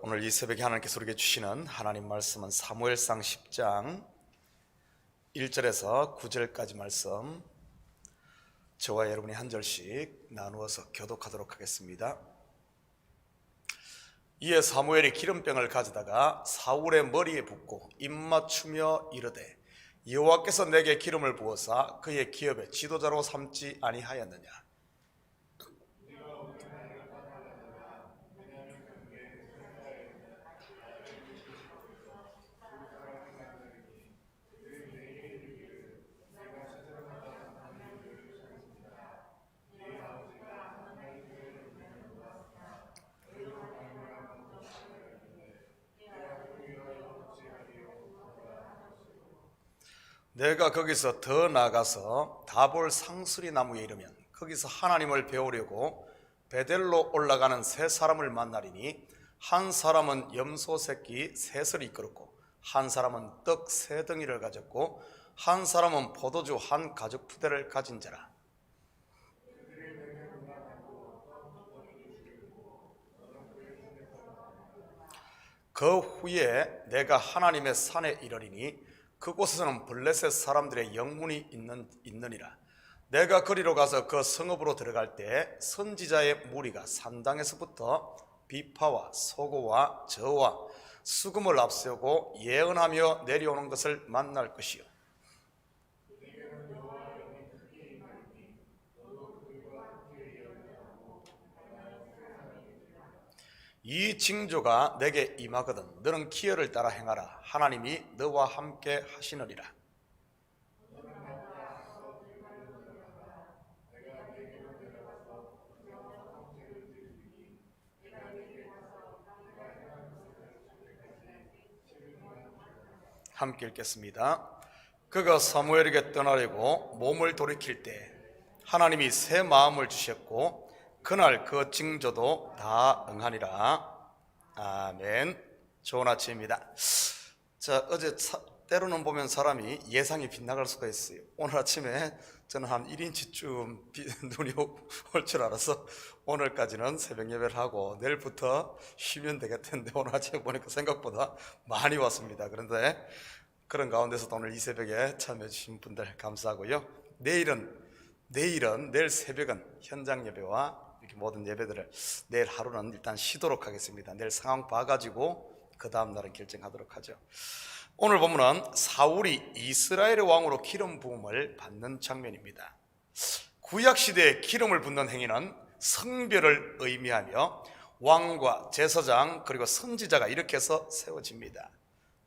오늘 이 새벽에 하나님께서 우리에게 주시는 하나님 말씀은 사무엘상 10장 1절에서 9절까지 말씀, 저와 여러분이 한 절씩 나누어서 교독하도록 하겠습니다. 이에 사무엘이 기름병을 가져다가 사울의 머리에 붓고 입맞추며 이르되, 여호와께서 내게 기름을 부어사 그의 기업의 지도자로 삼지 아니하였느냐? 내가 거기서 더 나가서 다볼 상수리 나무에 이르면 거기서 하나님을 배우려고 베델로 올라가는 세 사람을 만나리니, 한 사람은 염소 새끼 셋을 이끌었고, 한 사람은 떡 세 덩이를 가졌고, 한 사람은 포도주 한 가죽 푸대를 가진 자라. 그 후에 내가 하나님의 산에 이르리니 그곳에서는 블레셋 사람들의 영문이 있느니라. 내가 그리로 가서 그 성읍으로 들어갈 때 선지자의 무리가 산당에서부터 비파와 소고와 저와 수금을 앞세우고 예언하며 내려오는 것을 만날 것이요, 이 징조가 내게 임하거든 너는 기여를 따라 행하라. 하나님이 너와 함께 하시느니라. 함께 읽겠습니다. 그가 사무엘에게 떠나려고 몸을 돌이킬 때 하나님이 새 마음을 주셨고, 그날 그 징조도 다 응하니라. 아멘. 좋은 아침입니다. 어제 때로는 보면 사람이 예상이 빗나갈 수가 있어요. 오늘 아침에 저는 한 1인치쯤 눈이 올 줄 알아서 오늘까지는 새벽 예배를 하고 내일부터 쉬면 되겠는데, 오늘 아침에 보니까 생각보다 많이 왔습니다. 그런데 그런 가운데서도 오늘 이 새벽에 참여해 주신 분들 감사하고요. 내일 새벽은 현장 예배와 이렇게 모든 예배들을 내일 하루는 일단 쉬도록 하겠습니다. 내일 상황 봐가지고 그 다음 날은 결정하도록 하죠. 오늘 본문은 사울이 이스라엘의 왕으로 기름 부음을 받는 장면입니다. 구약시대에 기름을 붓는 행위는 성별을 의미하며 왕과 제사장 그리고 선지자가 이렇게 해서 세워집니다.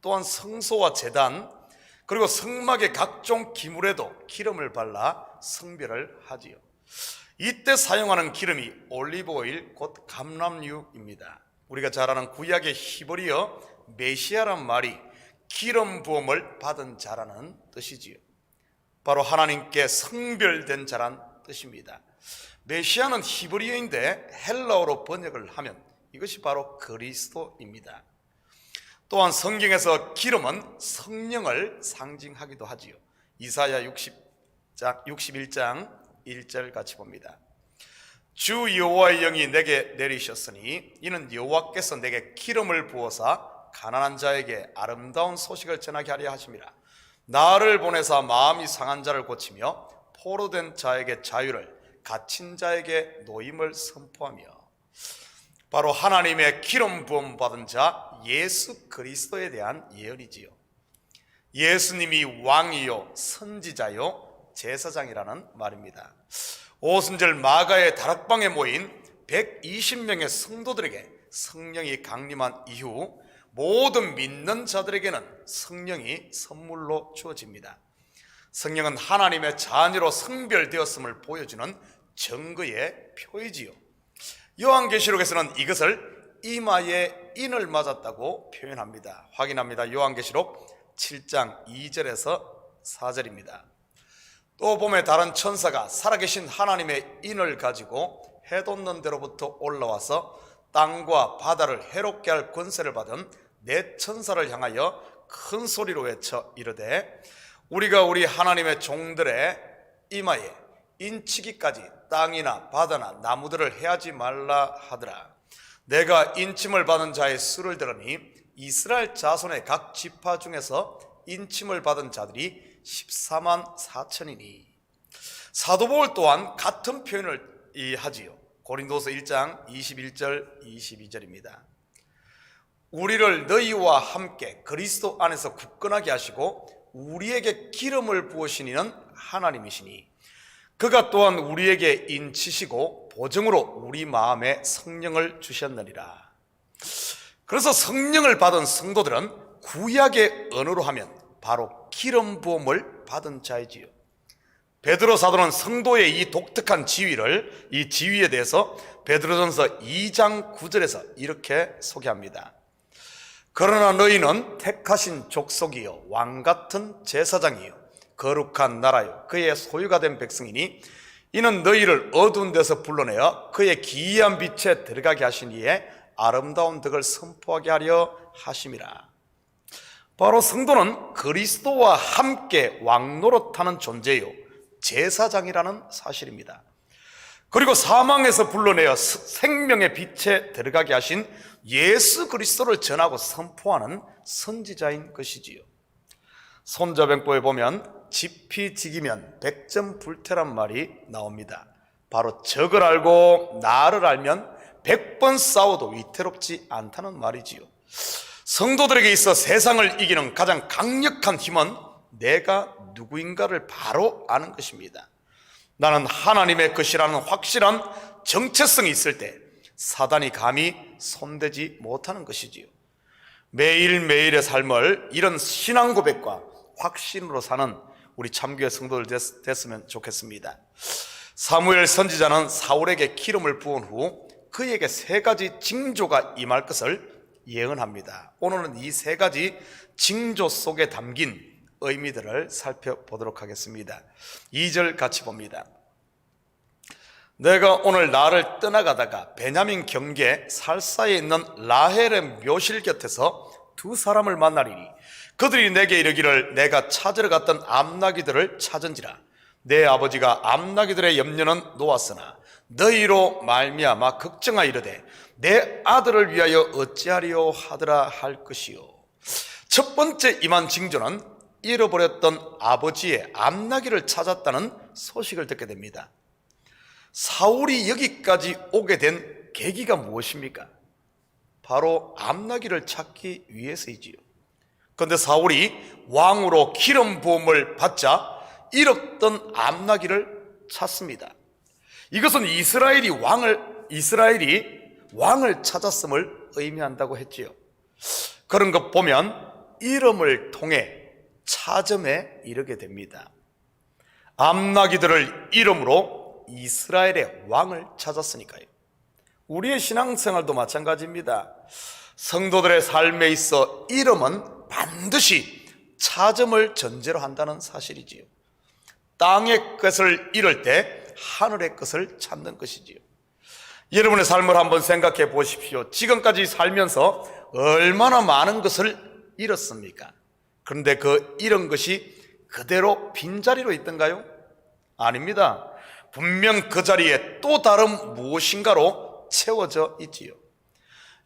또한 성소와 제단 그리고 성막의 각종 기물에도 기름을 발라 성별을 하지요. 이때 사용하는 기름이 올리브오일 곧 감람유입니다. 우리가 잘 아는 구약의 히브리어 메시아란 말이 기름 부음을 받은 자라는 뜻이지요. 바로 하나님께 성별된 자란 뜻입니다. 메시아는 히브리어인데 헬라어로 번역을 하면 이것이 바로 그리스도입니다. 또한 성경에서 기름은 성령을 상징하기도 하지요. 이사야 61장 1절 같이 봅니다. 주 여호와의 영이 내게 내리셨으니 이는 여호와께서 내게 기름을 부어사 가난한 자에게 아름다운 소식을 전하게 하려 하심이라. 나를 보내사 마음이 상한 자를 고치며 포로된 자에게 자유를, 갇힌 자에게 노임을 선포하며. 바로 하나님의 기름 부음 받은 자 예수 그리스도에 대한 예언이지요. 예수님이 왕이요 선지자요 제사장이라는 말입니다. 오순절 마가의 다락방에 모인 120명의 성도들에게 성령이 강림한 이후 모든 믿는 자들에게는 성령이 선물로 주어집니다. 성령은 하나님의 자녀로 성별되었음을 보여주는 증거의 표이지요. 요한계시록에서는 이것을 이마에 인을 맞았다고 표현합니다. 확인합니다. 요한계시록 7장 2절에서 4절입니다. 또 봄에 다른 천사가 살아계신 하나님의 인을 가지고 해 돋는 데로부터 올라와서 땅과 바다를 해롭게 할 권세를 받은 네 천사를 향하여 큰 소리로 외쳐 이르되, 우리가 우리 하나님의 종들의 이마에 인치기까지 땅이나 바다나 나무들을 해하지 말라 하더라. 내가 인침을 받은 자의 수를 들으니 이스라엘 자손의 각 지파 중에서 인침을 받은 자들이 14만 4천이니. 사도 바울 또한 같은 표현을 하지요. 고린도서 1장 21절 22절입니다. 우리를 너희와 함께 그리스도 안에서 굳건하게 하시고 우리에게 기름을 부으신 이는 하나님이시니 그가 또한 우리에게 인치시고 보증으로 우리 마음에 성령을 주셨느니라. 그래서 성령을 받은 성도들은 구약의 언어로 하면 바로 기름 부음을 받은 자이지요. 베드로 사도는 성도의 이 독특한 지위를, 이 지위에 대해서 베드로전서 2장 9절에서 이렇게 소개합니다. 그러나 너희는 택하신 족속이요 왕같은 제사장이요 거룩한 나라요 그의 소유가 된 백성이니 이는 너희를 어두운 데서 불러내어 그의 기이한 빛에 들어가게 하신 이에 아름다운 덕을 선포하게 하려 하심이라. 바로 성도는 그리스도와 함께 왕노릇하는 존재요 제사장이라는 사실입니다. 그리고 사망에서 불러내어 생명의 빛에 들어가게 하신 예수 그리스도를 전하고 선포하는 선지자인 것이지요. 손자병법에 보면 지피지기면 백전불태란 말이 나옵니다. 바로 적을 알고 나를 알면 100번 싸워도 위태롭지 않다는 말이지요. 성도들에게 있어 세상을 이기는 가장 강력한 힘은 내가 누구인가를 바로 아는 것입니다. 나는 하나님의 것이라는 확실한 정체성이 있을 때 사단이 감히 손대지 못하는 것이지요. 매일매일의 삶을 이런 신앙 고백과 확신으로 사는 우리 참교회 성도들 됐으면 좋겠습니다. 사무엘 선지자는 사울에게 기름을 부은 후 그에게 3가지 징조가 임할 것을 예언합니다. 오늘은 이 3가지 징조 속에 담긴 의미들을 살펴보도록 하겠습니다. 2절 같이 봅니다. 내가 오늘 나를 떠나가다가 베냐민 경계 살사에 있는 라헬의 묘실 곁에서 2 사람을 만나리니 그들이 내게 이르기를 내가 찾으러 갔던 암나귀들을 찾은지라. 내 아버지가 암나귀들의 염려는 놓았으나 너희로 말미암아 걱정하이르되 내 아들을 위하여 어찌하리요 하더라 할 것이요. 첫 번째 임한 징조는 잃어버렸던 아버지의 암나귀를 찾았다는 소식을 듣게 됩니다. 사울이 여기까지 오게 된 계기가 무엇입니까? 바로 암나귀를 찾기 위해서이지요. 그런데 사울이 왕으로 기름 부음을 받자 잃었던 암나귀를 찾습니다. 이것은 이스라엘이 왕을 찾았음을 의미한다고 했지요. 그런 것 보면 이름을 통해 차점에 이르게 됩니다. 암나귀들을 이름으로 이스라엘의 왕을 찾았으니까요. 우리의 신앙생활도 마찬가지입니다. 성도들의 삶에 있어 이름은 반드시 차점을 전제로 한다는 사실이지요. 땅의 것을 잃을 때 하늘의 것을 찾는 것이지요. 여러분의 삶을 한번 생각해 보십시오. 지금까지 살면서 얼마나 많은 것을 잃었습니까? 그런데 그 잃은 것이 그대로 빈자리로 있던가요? 아닙니다. 분명 그 자리에 또 다른 무엇인가로 채워져 있지요.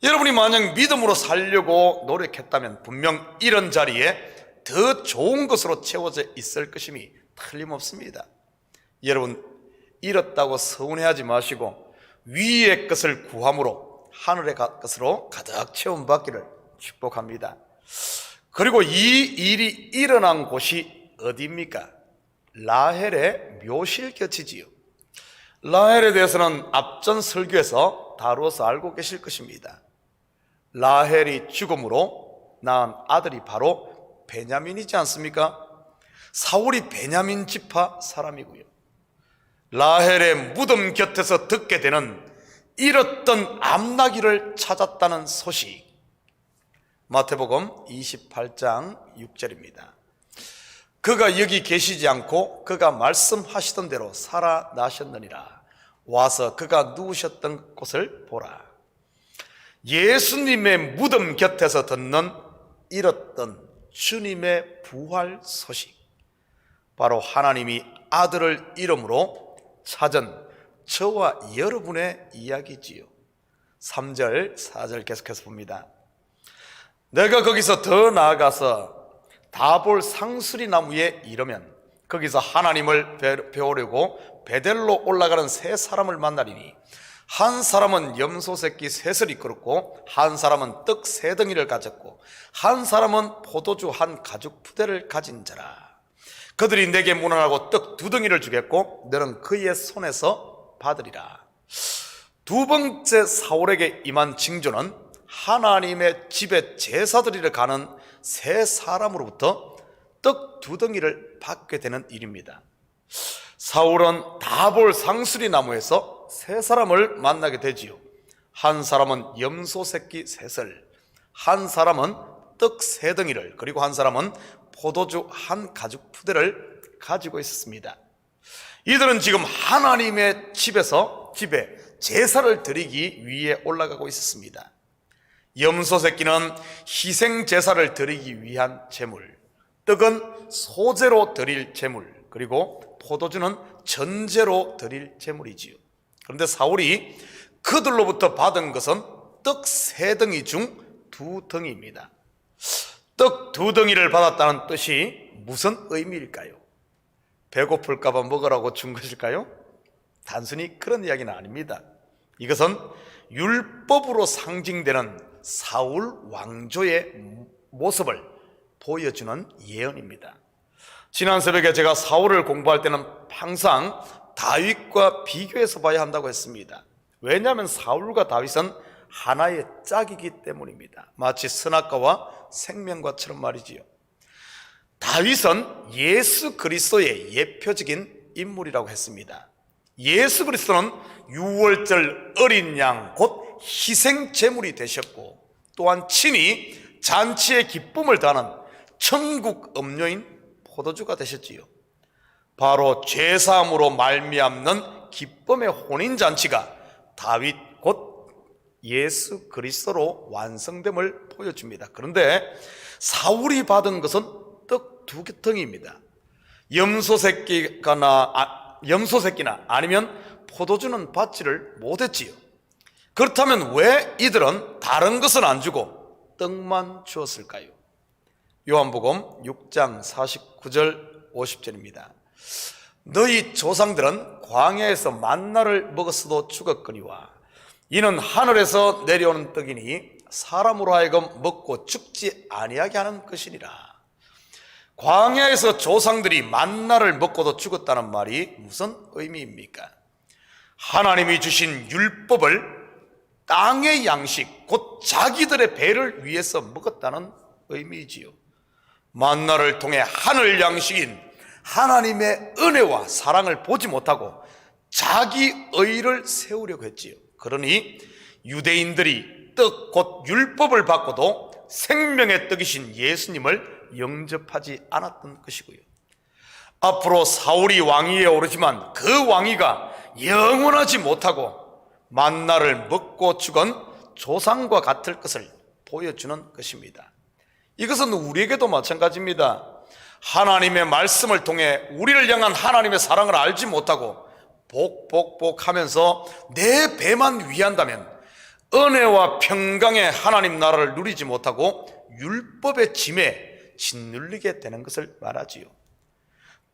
여러분이 만약 믿음으로 살려고 노력했다면 분명 이런 자리에 더 좋은 것으로 채워져 있을 것임이 틀림없습니다. 여러분, 잃었다고 서운해하지 마시고 위의 것을 구함으로 하늘의 것으로 가득 채움받기를 축복합니다. 그리고 이 일이 일어난 곳이 어디입니까? 라헬의 묘실 곁이지요. 라헬에 대해서는 앞전 설교에서 다루어서 알고 계실 것입니다. 라헬이 죽음으로 낳은 아들이 바로 베냐민이지 않습니까? 사울이 베냐민 지파 사람이고요. 라헬의 무덤 곁에서 듣게 되는 잃었던 암나귀를 찾았다는 소식, 마태복음 28장 6절입니다. 그가 여기 계시지 않고 그가 말씀하시던 대로 살아나셨느니라. 와서 그가 누우셨던 곳을 보라. 예수님의 무덤 곁에서 듣는 잃었던 주님의 부활 소식, 바로 하나님이 아들을 이름으로 찾은 저와 여러분의 이야기지요. 3절, 4절 계속해서 봅니다. 내가 거기서 더 나아가서 다볼 상수리 나무에 이르면 거기서 하나님을 배우려고 베델로 올라가는 세 사람을 만나리니 한 사람은 염소 새끼 셋을 이끌었고 한 사람은 떡 세 덩이를 가졌고 한 사람은 포도주 한 가죽 푸대를 가진 자라. 그들이 내게 문안하고 떡 두 덩이를 주겠고 너는 그의 손에서 받으리라. 두 번째 사울에게 임한 징조는 하나님의 집에 제사드리러 가는 세 사람으로부터 떡 두 덩이를 받게 되는 일입니다. 사울은 다볼 상수리 나무에서 세 사람을 만나게 되지요. 한 사람은 염소 새끼 셋을, 한 사람은 떡 세 덩이를, 그리고 한 사람은 포도주 한 가죽 푸대를 가지고 있었습니다. 이들은 지금 하나님의 집에 제사를 드리기 위해 올라가고 있었습니다. 염소 새끼는 희생 제사를 드리기 위한 제물, 떡은 소제로 드릴 제물, 그리고 포도주는 전제로 드릴 제물이지요. 그런데 사울이 그들로부터 받은 것은 떡 세 덩이 중 두 덩이입니다. 떡 두 덩이를 받았다는 뜻이 무슨 의미일까요? 배고플까 봐 먹으라고 준 것일까요? 단순히 그런 이야기는 아닙니다. 이것은 율법으로 상징되는 사울 왕조의 모습을 보여주는 예언입니다. 지난 새벽에 제가 사울을 공부할 때는 항상 다윗과 비교해서 봐야 한다고 했습니다. 왜냐하면 사울과 다윗은 하나의 짝이기 때문입니다. 마치 선악과와 생명과처럼 말이지요. 다윗은 예수 그리스도의 예표적인 인물이라고 했습니다. 예수 그리스도는 유월절 어린 양 곧 희생 제물이 되셨고 또한 친히 잔치의 기쁨을 더하는 천국 음료인 포도주가 되셨지요. 바로 죄사함으로 말미암는 기쁨의 혼인잔치가 다윗 곧 예수 그리스도로 완성됨을 보여줍니다. 그런데 사울이 받은 것은 떡 두 덩이입니다. 염소 새끼나 아니면 포도주는 받지를 못했지요. 그렇다면 왜 이들은 다른 것은 안 주고 떡만 주었을까요? 요한복음 6장 49절 50절입니다. 너희 조상들은 광야에서 만나를 먹었어도 죽었거니와 이는 하늘에서 내려오는 떡이니 사람으로 하여금 먹고 죽지 아니하게 하는 것이니라. 광야에서 조상들이 만나를 먹고도 죽었다는 말이 무슨 의미입니까? 하나님이 주신 율법을 땅의 양식 곧 자기들의 배를 위해서 먹었다는 의미이지요. 만나를 통해 하늘 양식인 하나님의 은혜와 사랑을 보지 못하고 자기 의를 세우려고 했지요. 그러니 유대인들이 떡 곧 율법을 받고도 생명의 떡이신 예수님을 영접하지 않았던 것이고요. 앞으로 사울이 왕위에 오르지만 그 왕위가 영원하지 못하고 만나를 먹고 죽은 조상과 같을 것을 보여주는 것입니다. 이것은 우리에게도 마찬가지입니다. 하나님의 말씀을 통해 우리를 향한 하나님의 사랑을 알지 못하고 복하면서 내 배만 위한다면 은혜와 평강의 하나님 나라를 누리지 못하고 율법의 짐에 짓눌리게 되는 것을 말하지요.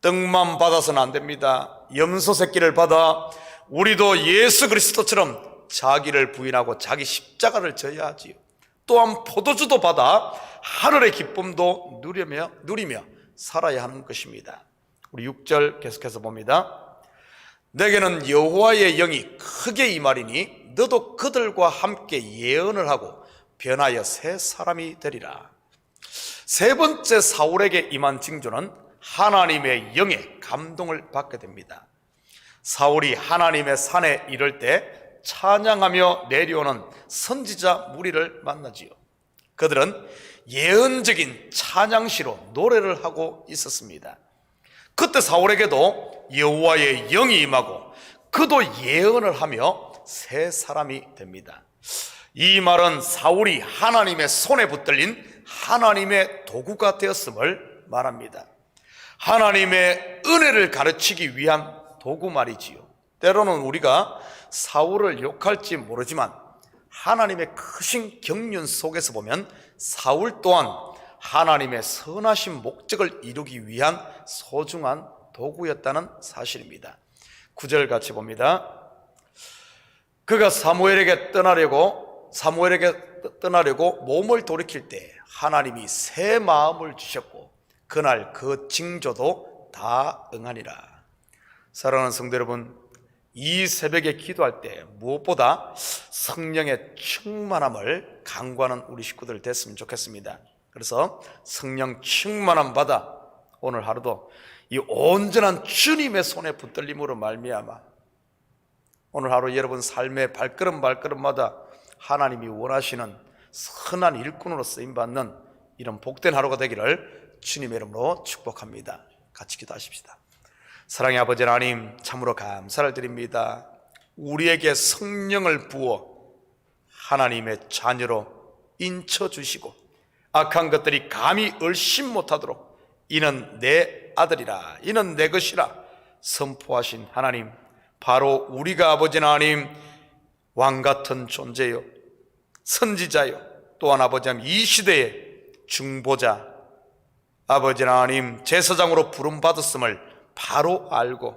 떡만 받아서는 안 됩니다. 염소 새끼를 받아 우리도 예수 그리스도처럼 자기를 부인하고 자기 십자가를 져야 하지요. 또한 포도주도 받아 하늘의 기쁨도 누리며 살아야 하는 것입니다. 우리 6절 계속해서 봅니다. 내게는 여호와의 영이 크게 임하리니 너도 그들과 함께 예언을 하고 변하여 새 사람이 되리라. 세 번째 사울에게 임한 징조는 하나님의 영의 감동을 받게 됩니다. 사울이 하나님의 산에 이를 때 찬양하며 내려오는 선지자 무리를 만나지요. 그들은 예언적인 찬양시로 노래를 하고 있었습니다. 그때 사울에게도 여호와의 영이 임하고 그도 예언을 하며 새 사람이 됩니다. 이 말은 사울이 하나님의 손에 붙들린 하나님의 도구가 되었음을 말합니다. 하나님의 은혜를 가르치기 위한 도구 말이지요. 때로는 우리가 사울을 욕할지 모르지만 하나님의 크신 경륜 속에서 보면 사울 또한 하나님의 선하신 목적을 이루기 위한 소중한 도구였다는 사실입니다. 9절 같이 봅니다. 그가 사무엘에게 떠나려고 몸을 돌이킬 때 하나님이 새 마음을 주셨고 그날 그 징조도 다 응하니라. 사랑하는 성도 여러분, 이 새벽에 기도할 때 무엇보다 성령의 충만함을 간구하는 우리 식구들 됐으면 좋겠습니다. 그래서 성령 충만함 받아 오늘 하루도 이 온전한 주님의 손에 붙들림으로 말미암아 오늘 하루 여러분 삶의 발걸음마다 하나님이 원하시는 선한 일꾼으로 쓰임받는 이런 복된 하루가 되기를 주님의 이름으로 축복합니다. 같이 기도하십시다. 사랑의 아버지 하나님, 참으로 감사를 드립니다. 우리에게 성령을 부어 하나님의 자녀로 인쳐주시고 악한 것들이 감히 얼씬 못하도록 이는 내 아들이라, 이는 내 것이라 선포하신 하나님, 바로 우리가 아버지 하나님 왕같은 존재요, 선지자요, 또한 아버지 하나님 이 시대의 중보자, 아버지 하나님 제사장으로 부름받았음을 바로 알고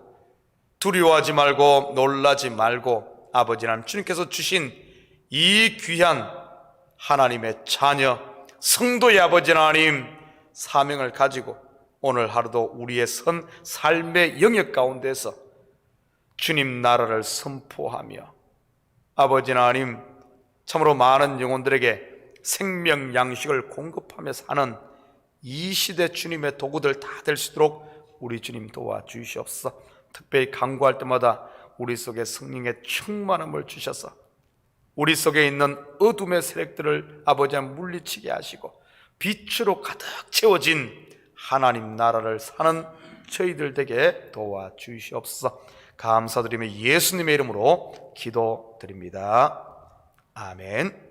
두려워하지 말고 놀라지 말고 아버지 하나님 주님께서 주신 이 귀한 하나님의 자녀 성도의 아버지 하나님 사명을 가지고 오늘 하루도 우리의 선 삶의 영역 가운데서 주님 나라를 선포하며 아버지 하나님 참으로 많은 영혼들에게 생명 양식을 공급하며 사는 이 시대 주님의 도구들 다 될 수 있도록 우리 주님 도와주시옵소서. 특별히 간구할 때마다 우리 속에 성령의 충만함을 주셔서 우리 속에 있는 어둠의 세력들을 아버지 하나님 물리치게 하시고 빛으로 가득 채워진 하나님 나라를 사는 저희들 되게 도와주시옵소서. 감사드리며 예수님의 이름으로 기도드립니다. 아멘.